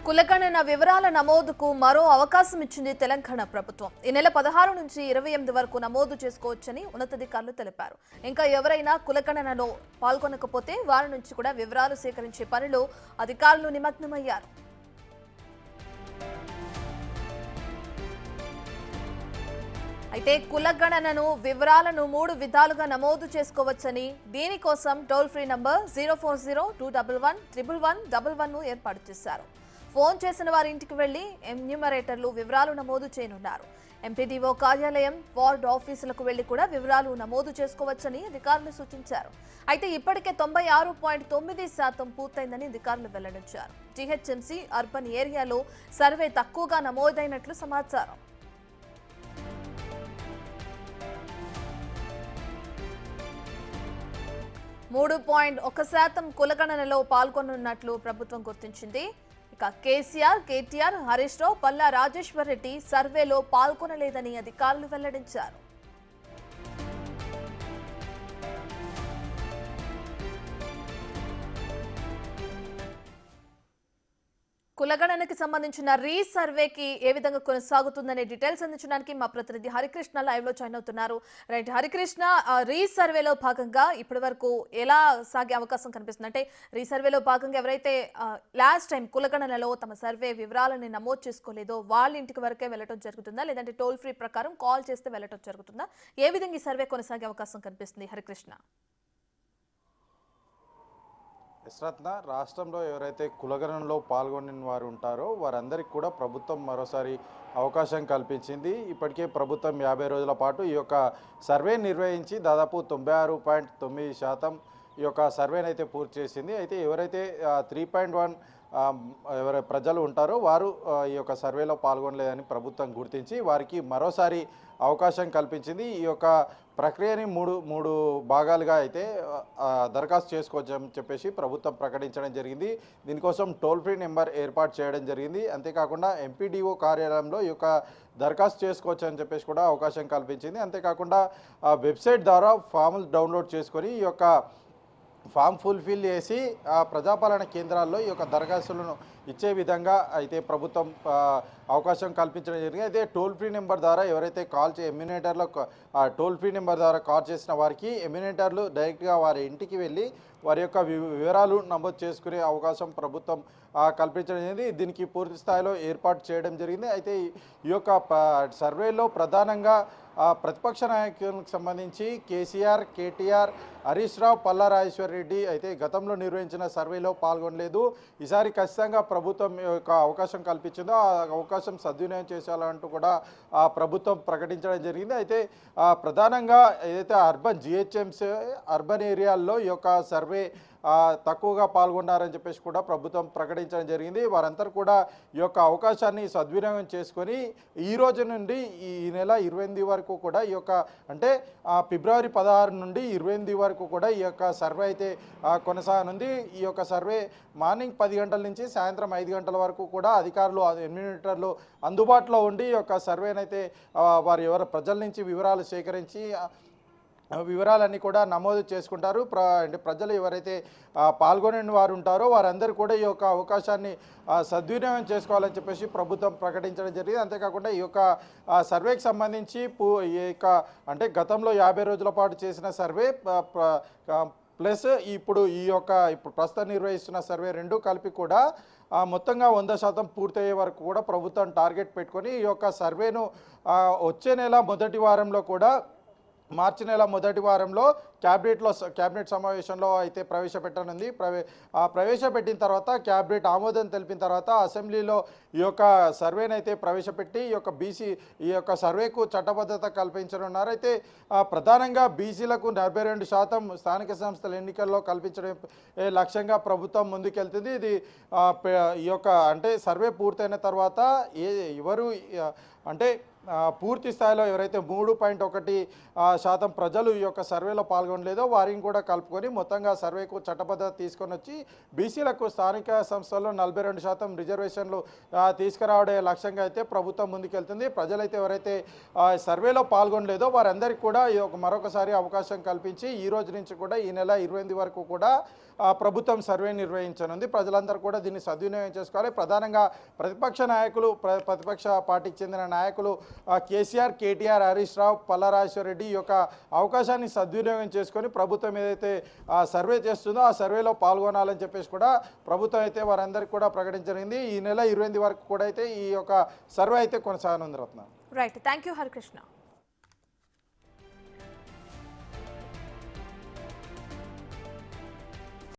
కులగణన వివరాల నమోదుకు మరో అవకాశం ఇచ్చింది తెలంగాణ ప్రభుత్వం. ఈ నెల 16 నుంచి 28 వరకు నమోదు చేసుకోవచ్చని ఉన్నతాధికారులు తెలిపారు. ఇంకా ఎవరైనా కులగణనలో పాల్గొనకపోతే వారి నుంచి కూడా వివరాలు సేకరించే పనిలో అధికారులు నిమగ్నమయ్యారు. అయితే కులగణనను వివరాలను 3 విధాలుగా నమోదు చేసుకోవచ్చని, దీనికోసం టోల్ ఫ్రీ నంబర్ 04021111111ను ఏర్పాటు చేశారు. ఫోన్ చేసిన వారి ఇంటికి వెళ్లి ఎన్యూమరేటర్లు వివరాలు నమోదు చేయనున్నారు. ఎంపీడీఓ కార్యాలయం, వార్డు ఆఫీసులకు వెళ్లి కూడా వివరాలు నమోదు చేసుకోవచ్చని అధికారులు సూచించారు. అయితే ఇప్పటికే 96.9% పూర్తయిందని అధికారులు వెల్లడించారు. జీహెచ్ఎంసీ అర్బన్ ఏరియాలో సర్వే తక్కువగా నమోదైనట్లు సమాచారం. 3.1% కులగణనలో పాల్గొనున్నట్లు ప్రభుత్వం గుర్తించింది. ఇక కేసీఆర్, కేటీఆర్, హరీష్ రావు, పల్లా రాజేశ్వర్ రెడ్డి సర్వేలో పాల్గొనలేదని అధికారులు వెల్లడించారు. కులగణనకి సంబంధించిన రీసర్వేకి ఏ విధంగా కొనసాగుతుందనే డీటెయిల్స్ అందించడానికి మా ప్రతినిధి హరికృష్ణ లైవ్ లో జాయిన్ అవుతున్నారు. రైట్ హరికృష్ణ, రీసర్వేలో భాగంగా ఇప్పటి వరకు ఎలా సాగే అవకాశం కనిపిస్తుంది? అంటే రీసర్వేలో భాగంగా ఎవరైతే లాస్ట్ టైం కులగణనలో తమ సర్వే వివరాలని నమోదు చేసుకోలేదో వాళ్ళ ఇంటికి వరకే వెళ్ళటం జరుగుతుందా, లేదంటే టోల్ ఫ్రీ ప్రకారం కాల్ చేస్తే వెళ్ళటం జరుగుతుందా? ఏ విధంగా ఈ సర్వే కొనసాగే అవకాశం కనిపిస్తుంది హరికృష్ణ? యశ్రత్న, రాష్ట్రంలో ఎవరైతే కులగణనలో పాల్గొని వారు ఉంటారో వారందరికీ కూడా ప్రభుత్వం మరోసారి అవకాశం కల్పించింది. ఇప్పటికే ప్రభుత్వం 50 రోజుల పాటు ఈ యొక్క సర్వే నిర్వహించి దాదాపు 96.9% ఈ యొక్క సర్వేని అయితే పూర్తి చేసింది. అయితే ఎవరైతే 3.1 ఎవరైతే ప్రజలు ఉంటారో వారు ఈ యొక్క సర్వేలో పాల్గొనలేదని ప్రభుత్వం గుర్తించి వారికి మరోసారి అవకాశం కల్పించింది. ఈ యొక్క ప్రక్రియని మూడు భాగాలుగా అయితే దరఖాస్తు చేసుకోవచ్చని చెప్పేసి ప్రభుత్వం ప్రకటించడం జరిగింది. దీనికోసం టోల్ ఫ్రీ నెంబర్ ఏర్పాటు చేయడం జరిగింది. అంతేకాకుండా ఎంపీడీఓ కార్యాలయంలో ఈ యొక్క దరఖాస్తు చేసుకోవచ్చు అని చెప్పేసి కూడా అవకాశం కల్పించింది. అంతేకాకుండా వెబ్సైట్ ద్వారా ఫామ్లు డౌన్లోడ్ చేసుకొని ఈ యొక్క ఫామ్ ఫుల్ఫిల్ చేసి ప్రజాపాలన కేంద్రాల్లో ఈ యొక్క దరఖాస్తులను ఇచ్చే విధంగా అయితే ప్రభుత్వం అవకాశం కల్పించడం జరిగింది. అయితే టోల్ ఫ్రీ నెంబర్ ద్వారా ఎవరైతే ఎమ్యూనేటర్లో టోల్ ఫ్రీ నెంబర్ ద్వారా కాల్ చేసిన వారికి ఎమ్యూనేటర్లు డైరెక్ట్గా వారి ఇంటికి వెళ్ళి వారి యొక్క వివరాలు నమోదు చేసుకునే అవకాశం ప్రభుత్వం కల్పించడం జరిగింది. దీనికి పూర్తి స్థాయిలో ఏర్పాటు చేయడం జరిగింది. అయితే ఈ యొక్క సర్వేలో ప్రధానంగా ప్రతిపక్ష నాయకులకు సంబంధించి కేసీఆర్, కేటీఆర్, హరీష్ రావు, పల్లా రాజేశ్వర్ రెడ్డి అయితే గతంలో నిర్వహించిన సర్వేలో పాల్గొనలేదు. ఈసారి ఖచ్చితంగా ప్రభుత్వం యొక్క అవకాశం కల్పించిందో ఆ అవకాశం సద్వినియోగం చేసేయాలంటూ కూడా ప్రభుత్వం ప్రకటించడం జరిగింది. అయితే ప్రధానంగా ఏదైతే జీహెచ్ఎంసీ అర్బన్ ఏరియాల్లో ఈ యొక్క సర్వే తక్కువగా పాల్గొన్నారని చెప్పేసి కూడా ప్రభుత్వం ప్రకటించడం జరిగింది. వారందరూ కూడా ఈ యొక్క అవకాశాన్ని సద్వినియోగం చేసుకొని ఈ రోజు నుండి ఈ నెల 28 వరకు కూడా ఈ యొక్క అంటే ఫిబ్రవరి 16 నుండి 28 వరకు కూడా ఈ యొక్క సర్వే అయితే కొనసాగనుంది. ఈ యొక్క సర్వే మార్నింగ్ 10 గంటల నుంచి సాయంత్రం 5 గంటల వరకు కూడా అధికారులు, ఎన్యూమరేటర్లు అందుబాటులో ఉండి ఈ యొక్క సర్వేనైతే ఎవరు ప్రజల నుంచి వివరాలు సేకరించి వివరాలన్నీ కూడా నమోదు చేసుకుంటారు. అంటే ప్రజలు ఎవరైతే పాల్గొనే వారు ఉంటారో వారందరూ కూడా ఈ యొక్క అవకాశాన్ని సద్వినియోగం చేసుకోవాలని చెప్పేసి ప్రభుత్వం ప్రకటించడం జరిగింది. అంతేకాకుండా ఈ యొక్క సర్వేకి సంబంధించి ఈ యొక్క అంటే గతంలో 50 రోజుల పాటు చేసిన సర్వే ప్లస్ ఇప్పుడు ప్రస్తుతం నిర్వహిస్తున్న సర్వే రెండు కలిపి కూడా మొత్తంగా 100% పూర్తయ్యే వరకు కూడా ప్రభుత్వం టార్గెట్ పెట్టుకొని ఈ యొక్క సర్వేను వచ్చే నెల మొదటి వారంలో కూడా మార్చి నెల మొదటి వారంలో క్యాబినెట్ సమావేశంలో అయితే ప్రవేశపెట్టనుంది. ప్రవేశపెట్టిన తర్వాత క్యాబినెట్ ఆమోదం తెలిపిన తర్వాత అసెంబ్లీలో ఈ యొక్క సర్వేనైతే ప్రవేశపెట్టి ఈ యొక్క సర్వేకు చట్టబద్ధత కల్పించనున్నారు. అయితే ప్రధానంగా బీసీలకు 42% స్థానిక సంస్థల ఎన్నికల్లో కల్పించడం లక్ష్యంగా ప్రభుత్వం ముందుకెళ్తుంది. ఇది ఈ యొక్క అంటే సర్వే పూర్తయిన తర్వాత ఎవరు అంటే పూర్తి స్థాయిలో ఎవరైతే 3.1% ప్రజలు ఈ యొక్క సర్వేలో పాల్గొనలేదో వారిని కూడా కలుపుకొని మొత్తంగా సర్వేకు చట్టబద్ధత తీసుకొని వచ్చి బీసీలకు స్థానిక సంస్థల్లో 42% రిజర్వేషన్లు తీసుకురావడే లక్ష్యంగా అయితే ప్రభుత్వం ముందుకెళ్తుంది. ప్రజలైతే ఎవరైతే సర్వేలో పాల్గొనలేదో వారందరికీ కూడా ఈ యొక్క మరొకసారి అవకాశం కల్పించి ఈ రోజు నుంచి కూడా ఈ నెల 28 వరకు కూడా ప్రభుత్వం సర్వే నిర్వహించనుంది. ప్రజలందరూ కూడా దీన్ని సద్వినియోగం చేసుకోవాలి. ప్రధానంగా ప్రతిపక్ష నాయకులు, ప్రతిపక్ష పార్టీకి చెందిన నాయకులు కేసీఆర్, కేటీఆర్, హరీష్ రావు, పల్లారాజేశ్వర రెడ్డి ఈ యొక్క అవకాశాన్ని సద్వినియోగం చేసుకొని ప్రభుత్వం ఏదైతే సర్వే చేస్తుందో ఆ సర్వేలో పాల్గొనాలని చెప్పేసి కూడా ప్రభుత్వం అయితే వారందరికీ కూడా ప్రకటించనుంది. ఈ నెల 28 వరకు కూడా అయితే ఈ యొక్క సర్వే అయితే కొనసాగనుంది. Ratna. Right, thank you Harikrishna.